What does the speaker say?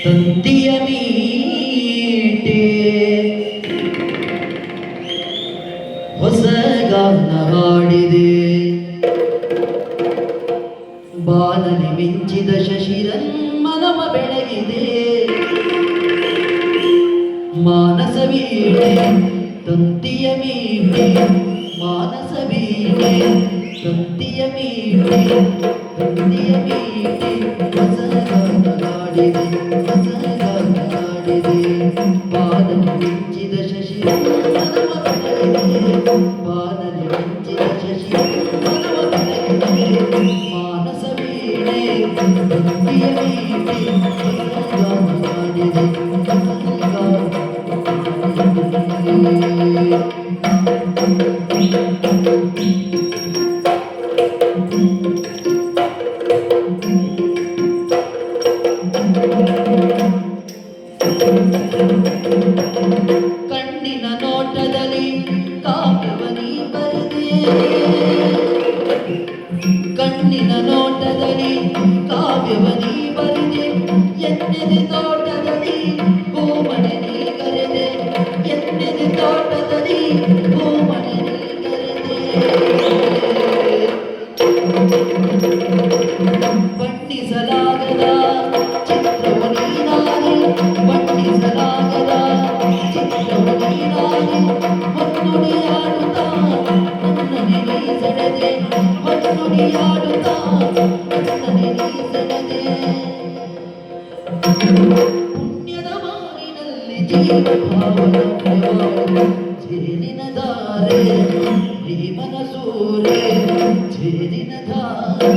ತಂತಿಯ ಮೀಟೆ ಹೊಸ ಗಾನ ಹಾಡಿದೆ, ಬಾಲನೆ ಮಿಂಚಿದ ಶಶಿರನ್ಮನವ ಬೆಳಗಿದೆ. ಮಾನಸ ವೀಣೆ ತಂತಿಯ ಮೀಟೆ, ಮಾನಸ ವೀಣೆ ತಂತಿಯ ಮೀಟೆ, ತಂತಿಯ ಮೀಟೆ ಹೊಸ ಗಾನ ಹಾಡಿದೆ, ಹೊಸ ಗಾನ ಹಾಡಿದೆ. ಬಾಲನೆ ಮಿಂಚಿದ ಶಶಿರನ್ಮನವ ಬೆಳಗಿದೆ, ಬಾಲನೆ ಮಿಂಚಿದ ಶಶಿರನ್ಮನವ ಬೆಳಗಿದೆ. ಮಾನಸ ವೀಣೆ ತಂತಿಯ ಮೀಟೆ ಹೊಸ ಗಾನ ಹಾಡಿದೆ, ಹೊಸ ಗಾನ ಕಣ್ಣಿನ ನೋಟದಲ್ಲಿ ಕಾವ್ಯವನಿ ಬರೆದೆ, ಕಣ್ಣಿನ ನೋಟದಲ್ಲಿ ಕಾವ್ಯವನಿ ಬರೆದೆ. ಎನ್ನೆದೆ ತೋಟದಲ್ಲಿ ಹೂಮನೆ ನೀ ಕರೆದೆ, ಎನ್ನೆದೆ ತೋಟದಲ್ಲಿ ಹೂಮನೆ ನೀ ಕರೆದೆ. ಬಣ್ಣಿಸಲಾಗದ ಚಿತ್ರವು ನೀನಾಗಿ, ಬಣ್ಣಿಸಲಾಗದ ಚಿತ್ರವು ನೀನಾಗಿ. ಹೊನ್ನುಡಿಯಾಡುತ್ತಾ ನನ್ನನೆ ನೀ ಸೆಳೆದೆ, ಹೊನ್ನುಡಿಯಾಡುತ್ತಾ ನನ್ನನೆ ನೀ ಸೆಳೆದೆ. ಪುಣ್ಯದ ಮಾರಿನಲ್ಲಿ ಜೀವಭಾವನ ಜೇನಿನ ಧಾರೆ, ಪ್ರೇಮನ ಸೂರೆ ಜೇನಿನ ಧಾರೆ.